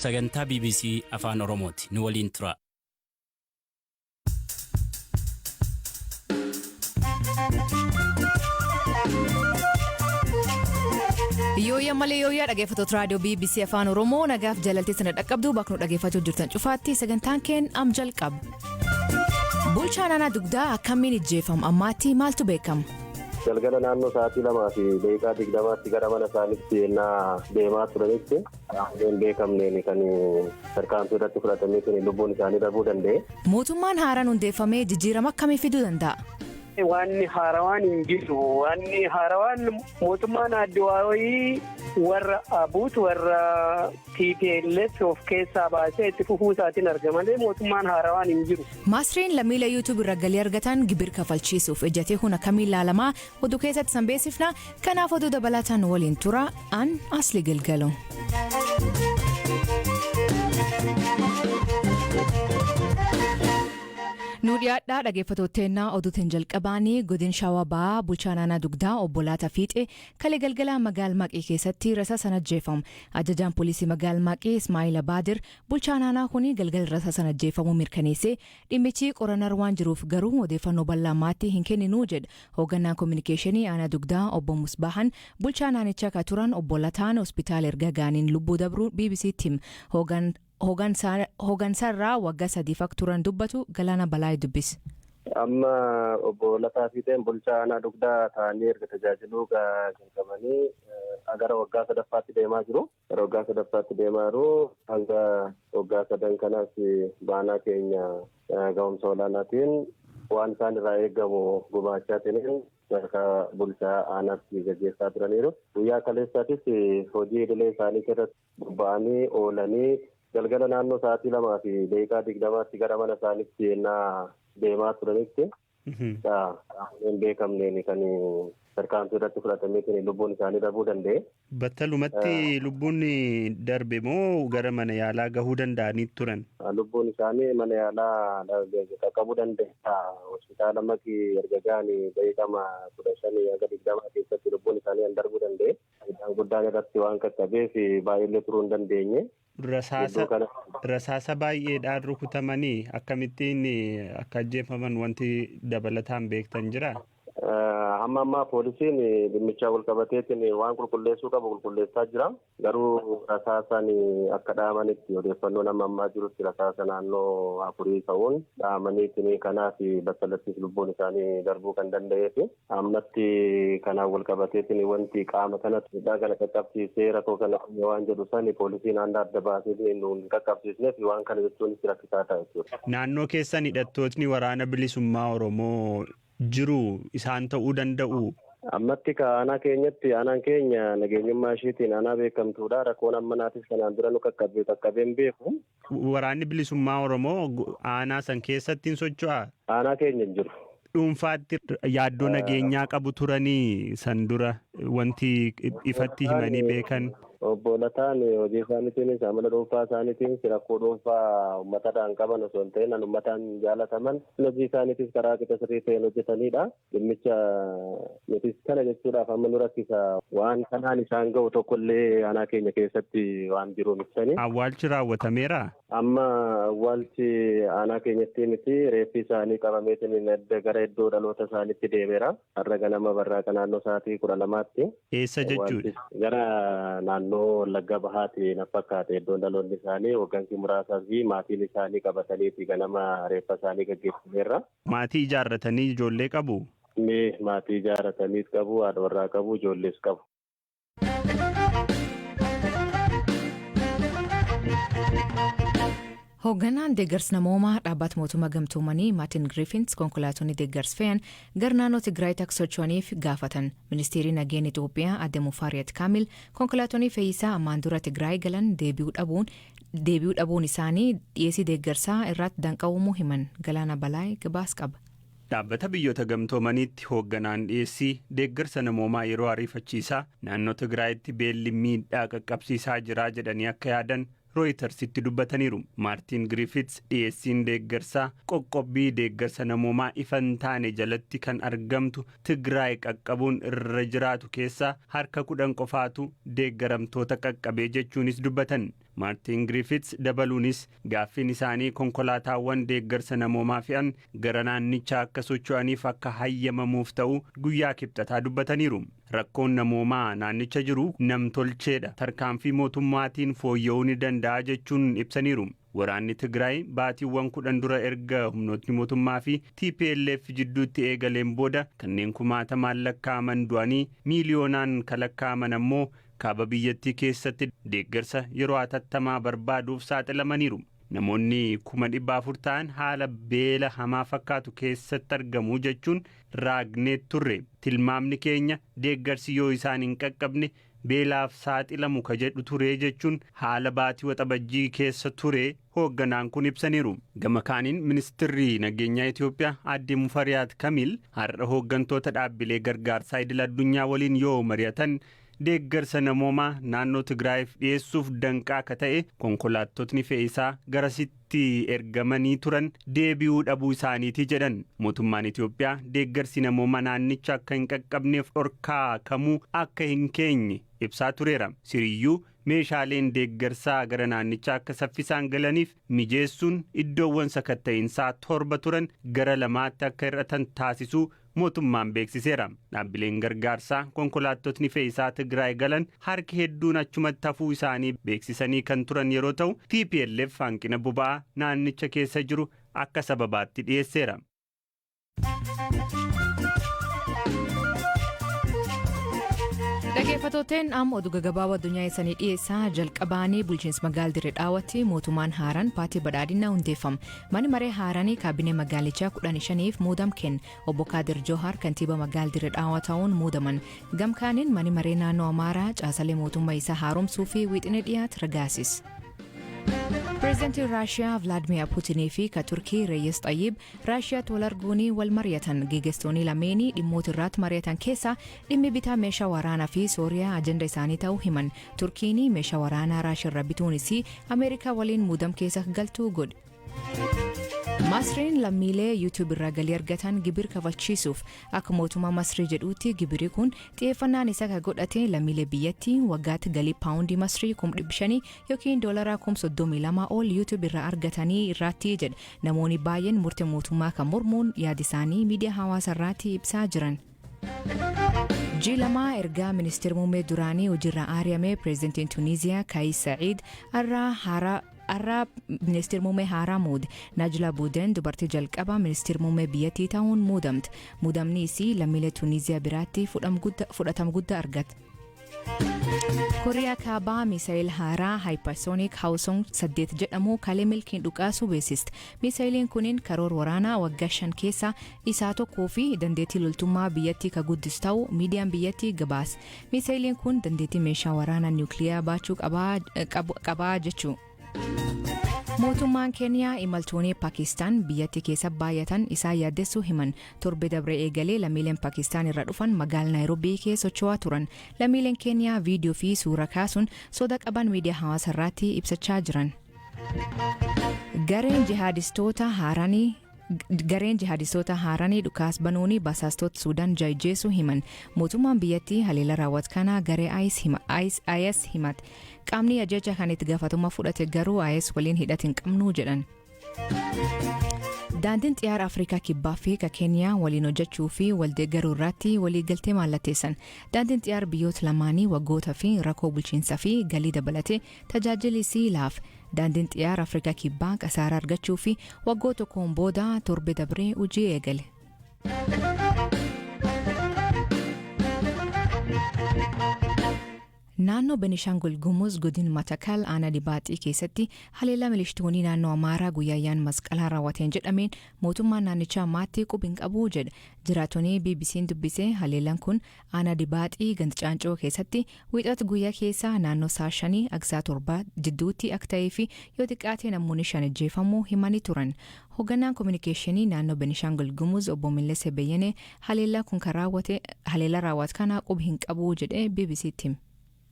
sagantaa BBC Afaan Oromooti. Nu waliin tura. Yooyaa malee yooyaa dhaggeeffattoota raadiyoo BBC Afaan Oromoo nagaaf jaalaltii sana dhaqqabdu bakka nu dhaggeeffachuu jirtan cufaatti sagantaan keen am jalqabu. Bulchaan aanaa dugdaa akkamiin ijjeefama ammaatti maaltu beekama? Galgala naannoo sa'aatii 2 fi daqiiqaa 20tti gara mana isaaniitti ennaa deemaa turanitti hin beekamneen kan tarkaanfii irratti fudhatamee lubbuun isaanii darbuu danda'e. Mootummaan haaraan hundeeffamee jijjiirama akkamii fiduu danda'a? Wanni haarawaan hin jiru. Wanni haarawaan mootummaan adduwaayii warra abuut warra TPLF of keessaa baasee itti fufuu isaatiin argamalee mootummaan haarawaan hin jiru. Maasriin lammiilee YouTube irra galii argatan gibir kafalchiisuuf ejjatee huna kamiin ilaalamaa oduu keessatti sanbeessifna. Kanaaf oduu dabalataan waliin tura an asli galgalo. Nuudhiyaadhaa dhaggeeffattooteenna oduutiin jalqabaanii godin Shawabaa bulchaan aanaa dugdaa obbo Laataa Fiixee kalee galgala magaal Maqii keessatti rasaasaan ajjeefamu. Ajajaan poolisii magaal Maqii Ismaa'il Baadir bulchaan aanaa kuni galgala rasaasaan ajjeefamuu mirkaneessee dhimmichi qorannaa waan jiruuf garuu odeeffannoo bal'aamaatti hin kenninuu jedha. Hoogganaan koominikeeshinii aanaa dugdaa obbo Musbaahan bulchaan aanichaa kan turan obbo Lataan hospitaala erga gaaniin lubbuu dabruu BBC'tti hima. Hoggansaarraa waggaa 3 akka turan dubbatu Galaana Balaayii dubbise. Amma obbo Laataa Fiixeen bulchaa aanaa dugdaa ta'anii erga tajaajiluu jalqabanii gara waggaa 3ffaatti deemaa jiru. Gara waggaa 3ffaatti deemaa jiru hanga waggaa 3 kanaas baanaa keenya ga'umsa olaanaatiin waan isaan irraa eegamu gumaachaatiin bakka bulchaa aanaatti gaggeessaa turaniiru. Guyyaa kaleessaatis hojii idilee isaanii irratti bobba'anii oolanii galgala naannoo sa'aatii 2 fi daqiiqaa 20tti gara mana isaaniitti ennaa deemaa turanitti hin beekamneen kan tarkaanfii irratti fudhatamee lubbuun isaanii darbuu danda'e. Battalumatti lubbuun darbe moo gara mana yaalaa gahuu danda'anii turan? Lubbuun isaanii mana yaalaa qaqqabuu danda'a. Hospitaala Maqii erga ga'anii daqiiqaa 15 hanga 20 keessatti lubbuun isaanii darbuu danda'e. Guddaan irratti waan qaqqabeef baay'ee turuu hin dandeenye. Rasaasa baay'eedhaan rukutamanii akkamittiin akka ajjeefaman wanti dabalataan beektan jira? Amma ammaa poolisiin dhimmicha walqabateetiin waan qulqulleessuu qabu qulqulleessaa jira. Garuu rasaasaan akka dhaamanitti odeeffannoon amma ammaa jirutti rasaasa naannoo 4 ta'uun dhaamaniitiin kanaaf battalatti lubbuun isaanii darbuu kan danda'eef ammatti kanaan walqabateetiin wanti qaama kanatti kana qaqqabsiisee rakkoo kana waan jedhu sani poolisiin handa adda baasee nuun qaqqabsiisneef waan kana jechuun itti rakkisaa ta'a jechuudha. Naannoo keessan hidhattootni waraana bilisummaa Oromoo jiru isaan ta'uu danda'u. Ammatti aanaa keenyatti aanaan keenya nageenyummaa ishiitiin aanaa beekamtuudha. Rakkoon ammanaatis kanaan dura nu qaqqabeen beeku. Waraanni bilisummaa Oromoo aanaa san keessatti hin socho'aa? Aanaa keenya hin jiru. Dhuunfaatti yaaddoo nageenyaa qabu turanii san dura wanti ifatti himanii beekan. Obbo Lataan hojii isaaniitiinis amala dhuunfaa isaaniitiinis rakkoo dhuunfaa uummataadhaan qaban osoo hin ta'in uummataan jaalataman hojii isaaniitis karaa qixa sirrii ta'een hojjetanidha. Dhimmicha nutis kana jechuudhaaf amma nu rakkisa waan kanaan isaan ga'u tokkollee aanaa keenya keessatti waan jiruun ibsani. Awwaalchi raawwatameera? Amma awwaalchi aanaa keenyatti miti reeffi isaanii qabameetiin gara iddoo dhaloota isaaniitti deemeera. Har'a ganama barraaqa naannoo sa'aatii 12tti. Eessa jechuudha? Gara naannoo Wallagga Bahaatti na fakkaate iddoon dhaloonni isaanii waggaansi muraasaa fi maatiin isaanii qabatanii ganama reeffa isaanii gaggeeffameerra. Maatii ijaarratanii ijoollee qabu? Maatii ijaarrataniis qabu, haadha warraa qabu, ijoollees qabu. Hoogganaan deeggarsa namoomaa dhaabbata mootummaa gamtoomanii Maartin Griffiths konkolaatonni deeggarsa fe'an gara naannoo Tigraayitti akka socho'aniif gaafatan. Ministeerri nageenya Itoophiyaa Aadde Mufaariyaat Kaamil konkolaatonni fe'iisaa ammaan dura Tigraay galan deebi'uu dhabuun isaanii dhiyeessii deeggarsaa irratti danqa'uu himan. Galaana Balaayii gabaas qaba. Dhaabbata biyyoota gamtoomaniitti hoogganaan dhiyeessii deeggarsa namoomaa yeroo ariifachiisaa naannoo Tigraayitti beelli miidhaa qaqqabsiisaa jira jedhanii akka yaadan Rooyitersitti dubbataniiru. Maartin Griffiths dhiyeessiin deeggarsaa qoqqobbii deeggarsa namoomaa ifan taane jalatti kan argamtu Tigraay qaqqabuun irra jiraatu keessaa harka 10 qofaatu deeggaramtoota qaqqabee jechuunis dubbatan. Maartin Griffiths dabaluunis gaaffiin isaanii konkolaataawwan deeggarsa namoomaa fe'an gara naannichaa akka socho'aniif akka hayyamamuuf ta'u guyyaa kibxataa dubbataniiru. Rakkoon namoomaa naannicha jiru namtolcheedha. Tarkaanfii mootummaatiin fooyya'uu ni danda'a jechuun ibsaniiru. Waraanni Tigraay baatiiwwan 10 dura erga humnootni mootummaa fi TPLF jidduutti eegaleen booda kanneen kumaatamaan lakkaa'aman du'anii miiliyoonaan lakkaa'aman ammoo kaaba biyyattii keessatti deeggarsa yeroo hatattamaa barbaaduuf saaxilamaniiru. Namoonni 400,000 ta'an haala beela hamaa fakkaatu keessatti argamu jechuun raagnee turre. Tilmaamni keenya deeggarsi yoo isaan hin qaqqabne beelaaf saaxilamu ka jedhu ture jechuun haala baatii waxabajjii keessa ture hoogganaan kun ibsaniiru. Gama kaaniin ministirri nageenyaa Itoophiyaa Aadde Mufariyaat Kamil har'a hooggantoota dhaabbilee gargaarsaa idil addunyaa waliin yoo mari'atan deeggarsa namoomaa naannoo Tigraayiif dhiyeessuuf danqaa akka ta'e konkolaattotni fe'isaa garasitti ergamanii turan deebi'uu dhabuu isaaniiti jedhan. Mootummaan Itoophiyaa deeggarsi namoomaa naannicha akka hin qaqqabneef dhorkaa kamuu akka hin keenye ibsaa tureera. Siriyyuu meeshaaleen deeggarsaa gara naannichaa akka saffisaan galaniif mijeessuun iddoowwan sakatta'iinsaa 7 turan gara 2tti akka hir'atan taasisuu mootummaan beeksiseera. Dhaabbileen gargaarsaa konkolaattotni fe'isaa Tigraay galan harki hedduun achumatti hafuu isaanii beeksisanii kan turan yeroo ta'u TPLF hanqina boba'aa naannicha keessa jiru akka sababaatti dhiyeesseera. Dhaggeeffattoonni amma oduu gaggabaaboo addunyaa isanii dhiyeessaa jalqabaanii bulchiinsa magaalaa Dirree Dhawaatti mootummaan haaraan paartii badhaadhinaa hundeeffama. Manni maree haaranii kaabinee magaalichaa 15f muudam kenna. Obbo Kaadir Johaar kantiibaa magaalaa Dirree Dhawaa ta'uun muudaman. Gamkaaniin manni maree naannoo Amaaraa caasalee mootummaa isaa haaromsuu fi wixinee dhiyaate ragaasis. Pireezidaantiin Raashiyaa Vladimir Puutinii fi ka Turkii Reeyes Xayyib Raashiyaatti wal arguunii wal mari'atan. Gaggeessitoonni lameenii dhimmoota irratti mari'atan keessaa dhimmi bitaa meeshaa waraanaa fi Sooriyaa ajenda isaanii ta'uu himan. Turkiin meeshaa waraanaa Raashiyaa bituunis Ameerikaa waliin muudam keessa galtuu godhe. Masriin lammiilee YouTube irraa galii argatan gibir kafalchiisuuf akka mootummaa Masrii jedhuutti gibirri kun xiyyeeffannaan isaa kan godhate lammiilee biyyattii waggaatti galii paawundii Masrii 500 yookiin doolaraa 32 ol YouTube irraa argatanii irratti jedha. Namoonni baay'een murtee mootummaa kan mormuun yaada isaanii miidiyaa hawaasaa irratti ibsaa jiran. G2 ergaa ministeera muummee duraanii hojiirraa ari'ame pireezidantiin Tuniiziyaa Kaayis Sa'iid arraa ministeera muummee haaraa muude. Najla Buuden dubartii jalqabaa ministeera muummee biyyattii ta'uun muudamte. Muudamni isii lammiilee Tuniiziyaa biraatti fudhatama guddaa argate. Kooriyaa kaabaa misaayil haaraa Hypersonic Hawsong 8 jedhamu kalee milkiin dhukaasuu beeksiste. Misaayiliin kunin karoora waraanaa waggaa 5 keessaa isaa tokkoo fi dandeettii loltummaa biyyattii ka guddisu ta'uu miidiyaan biyyattii gabaase. Misaayiliin kun dandeettii meeshaa waraanaa niwukiliyaa baachuu qabaa jechuu. Mootummaan Keeniyaa imaltoonni Paakistaan biyyattii keessa baay'atan isaa yaaddessuu himan. Torbe dabree eegalee lammiileen Paakistaan irraa dhufan magaalaa Naayiroobii keessa socho'aa turan. Lammiileen Keeniyaa viidiyoo fi suura kaasuun soda qaban miidiyaa hawaasaa irratti ibsachaa jiran. Gareen jihaadistoota haaranii dhukaas banuuni basaastota Suudaan jajjeessuu himan. Mootummaan biyyattii haleela raawwat kana garee IS himate. Qaamni ajajaa kan itti gaafatamummaa fudhate garuu IS waliin hidhata hin qabnu jedhan. Daandiin xiyyaara Afrikaa kibbaa fi Keeniyaa waliin hojjechuu fi waldeeggaruu irratti waliigaltee mallatteessan. Daandiin xiyyaara biyyoota lamaanii waggoota fi rakkoo bulchiinsaa fi galii dabalatee tajaajila isii laaf. Daandiin xiyyaara Afrikaa kibbaa kasaaraa argachuu fi waggoota tokkoon booda torbe dabree hojii eegale. Naannoo Benishangul Gumuz godina Matakal aanaa Dibaaxii keessatti haleellaa milishoonni naannoo Amaaraa guyyaayaan masqalaa raawwateen jedhameen mootummaan naannichaa maatii quba hin qabu jedha. Jiraattonni BBC'n dubbise haleellaan kun aanaa Dibaaxii ganda Caancoo keessatti wiixata guyyaa keessaa naannoo sa'a 5 hanga 7 jidduutti akka ta'ee fi yoo xiqqaate namoonni 5 ajjeefamuu himanii turan. Hoogganaan kominikeeshinii naannoo Benishangul Gumuz obbo Millese Beyyene haleellaa kun kan raawwate kana quba hin qabu jedhee BBC'tti.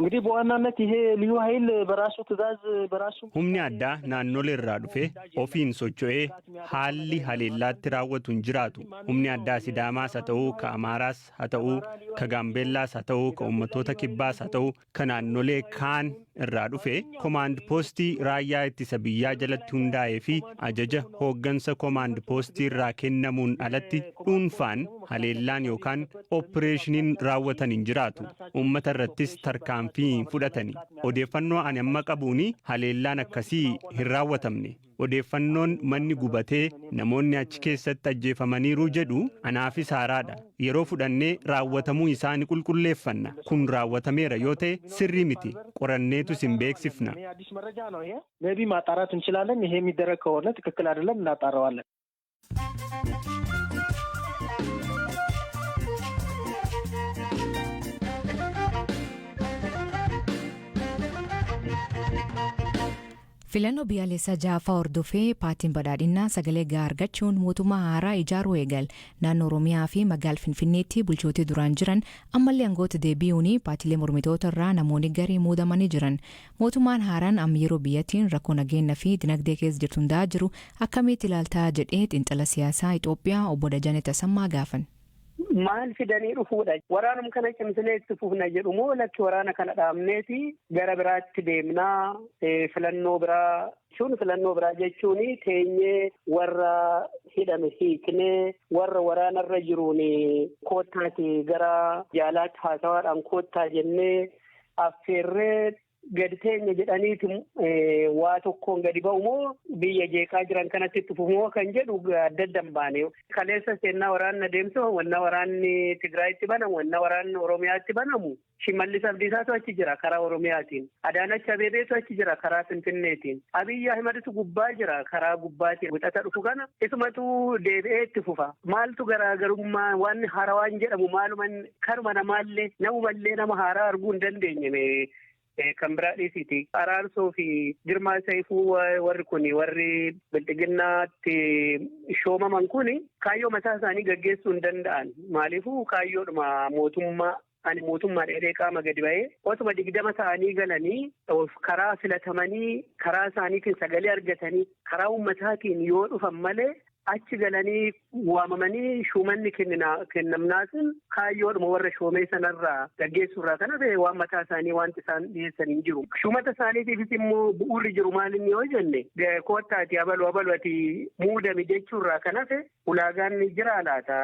እንግዲህ በዋናነት ይሄ ልዩ ኃይል በራሱ ትዕዛዝ በራሱ humni addaa naannolee irraa dhufe ofiin socho'ee haalli haleellaatti raawwatu hin jiraatu. Humni addaa Sidaamaas haa ta'uu ka Amaaraas haa ta'uu ka Gaambeellaas haa ta'uu ka uummattoota kibbaas haa ta'uu ka naannolee kaan irraa dhufe komaand poostii raayyaa ittisa biyyaa jalatti hundaa'ee fi ajaja hooggansa komaand poostii irraa kennamuun alatti dhuunfaan haleellaan yookaan ooppireeshiniin raawwatan hin jiraatu. Uummata irrattis tarkaanfii fudhatani. Odeeffannoo ani amma qabuuni haleellaan akkasii hin raawwatamne. Odeeffannoon manni gubatee namoonni achi keessatti ajjeefamaniiru jedhu anaafis haaraadha. Yeroo fudhannee raawwatamuu isaa ni qulqulleeffanna. Kun raawwatameera yoo ta'e sirrii miti. Qoranneetu sin beeksifna. ሜቢ ማጣራት እንችላለን። ይሄ የሚደረግ ከሆነ ትክክል አይደለም እናጣራዋለን። Filannoo biyyaalessaa ja'affaa hordofee paartiin badhaadhinaa sagalee gahaa argachuun mootummaa haaraa ijaaruu eegal naannoo Oromiyaa fi magaalaa Finfinneetti bulchootii duraan jiran ammallee aangoota deebi'uun paartiilee mormitoota irraa namoonni garii muudamanii jiran. Mootummaan haaraan amma yeroo biyyattiin rakkoo nageenyaa fi dinagdee keessa jirtu hundaa jiru akkamitti ilaaltaa jedhee xiinxala siyaasaa Itoophiyaa obbo Dajanee Tasammaa gaafan. Maal fidanii dhufuudha? Waraanum kana cimsinee itti fufna jedhu moo lakki waraana kana dhaabneeti gara biraatti deemnaa filannoo biraa jechuun teenyee warra hidhame hiiknee warra waraanarra jiruun koottaati gara jaalaatti haasawaadhaan koottaa jennee affeerree gadi teenya jedhaniitu waa tokkoon gadi ba'u moo biyya jeeqaa jiran kanatti itti fufumoo kan jedhu adda addan baane. Kaleessa seenaa waraanna deemsoo wanna waraanni Tigraayitti banamu wanna waraanni Oromiyaatti banamu Shimallis Abdiisaatu achi jira karaa Oromiyaatiin. Adaanach Abeebeetu achi jira karaa Finfinneetiin. Abiyyi Ahimaditu gubbaa jira karaa gubbaatiin. Wixata dhufu kana isumatu deebi'ee itti fufa. Maaltu garaagarummaa waan haarawaan jedhamu maaluman karuma namaallee namumallee nama haaraa arguu hin dandeenye. Kan biraa dhiisiti. Araarsoo fi Girmaa Saayifuu warri kun warri bilxiginnaatti shoomaman kun kaayyoo mataa isaanii gaggeessuu hin danda'an. Maaliifuu kaayyoodhuma mootummaa ani mootummaa dheedhee qaama gadi ba'ee osuma 20 ta'anii galanii karaa filatamanii karaa isaaniitiin sagalee argatanii karaa uummataatiin yoo dhufan malee achi galanii waamamanii shuumanni kennamnaasin kaayyoodhuma warra shoomee sanarraa gaggeessuurraa kana ta'e waan mataa isaanii wanti isaan dhiyeessan hin jiru. Shumata isaaniitiifis immoo bu'uurri jiru maalinni yoo jenne koottaati abalu ati muudame jechuurraa kana ta'e ulaagaan jira laata.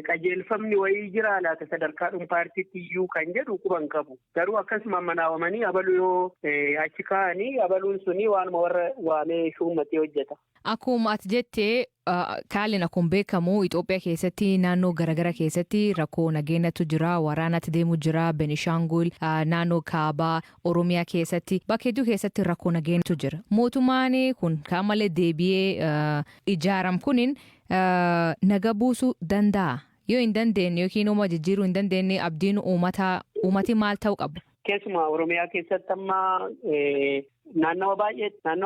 Qajeelfamni wayii jira laata sadarkaadhuun paartiitti iyyuu kan jedhu quban qabu. Garuu akkasuma manaawamanii abalu yoo achi kaa'anii abaluun suni waanuma warra waamee shuummatee hojjeta. Akkuma ati jettee kaalin akkuma beekamu Itoophiyaa keessatti naannoo garaagara keessatti rakkoo nageenyatu jira, waraanatti deemu jira, Benishaangul, naannoo Kaabaa, Oromiyaa keessatti bakka hedduu keessatti rakkoo nageenyatu jira. Mootummaan kun kaamallee deebi'ee ijaaram kunin naga buusuu danda'a. Yoo hin dandeenye yookiin uuma jijjiiruu hin dandeenye abdiin uummati maal ta'uu qabu? Keessumaa Oromiyaa keessatti amma naannawa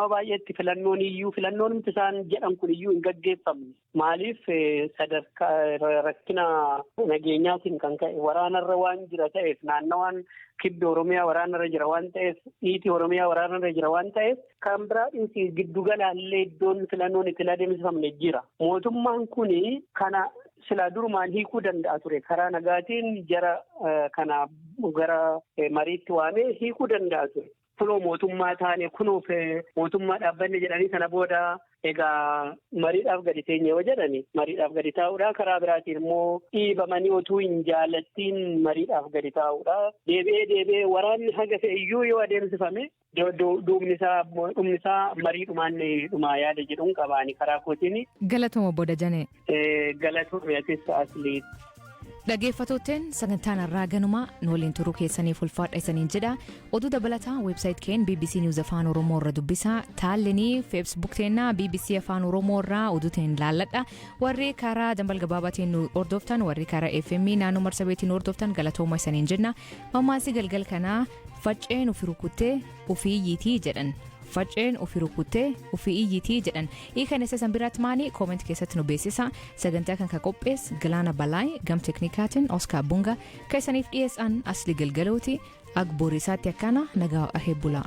baay'eetti filannoon miti isaan jedhan kun iyyuu hin gaggeeffamne. Maaliif sadarkaa rakkina nageenyaatiin kan ka'e waraanarra waan jira ta'eef naannawaan kibbi Oromiyaa waraanarra jira waan ta'eef dhiitii Oromiyaa waraanarra jira waan ta'eef kan biraa dhiisii giddugalaallee iddoon filannoon itti adeemsifamne jira. Mootummaan kuni kana silaa durumaan hiikuu danda'a ture karaa nagaatiin jara kana gara mariitti waamee hiikuu danda'a ture. Kunoo mootummaa taane kunuuf mootummaa dhaabbanne jedhanii sana booda egaa mariidhaaf gadi teenye yoo jedhani mariidhaaf gadi taa'uudha. Karaa biraatiin immoo dhiibamanii otuu hin jaalattiin mariidhaaf gadi taa'uudha. Deebi'ee waraanni hanga fe'iyyuu yoo adeemsifame dhumni isaa mariidhumaan dhumaa yaada jedhuun qabaani karaa kootiin. Galatuma Boda Janee. Galatuma yaatessa asli. Dhaggeeffattootteen sagantaan irraa ganumaa nu waliin turuu keessaniif ulfaadha isaniin jedha. Oduu dabalataa weebsaayit keen BBC News Afaan Oromoo irra dubbisaa. Taallenii feesbuuk teennaa BBC Afaan Oromoo irraa oduutiin laalladha. Warri karaa dambal gabaabaatiin nu hordoftan warri karaa FM naannoo marsabeetiin hordoftan galatooma isaniin jenna. Mammaasii galgal kanaa facceen ofii rukuttee ofii iyyiitii jedhan. Facceen ofii rukuttee ofii iyyiitii jedhan. Hiikan isa san biraatti maanii koomenti keessatti nu beeksisa. Sagantaa kan qophees Galaana Balaay gam teknikaatiin Oskar Bunga keessaniif dhiyeessan asli galgalooti. Agboorisaatti akkana nagaa aheebbulaa.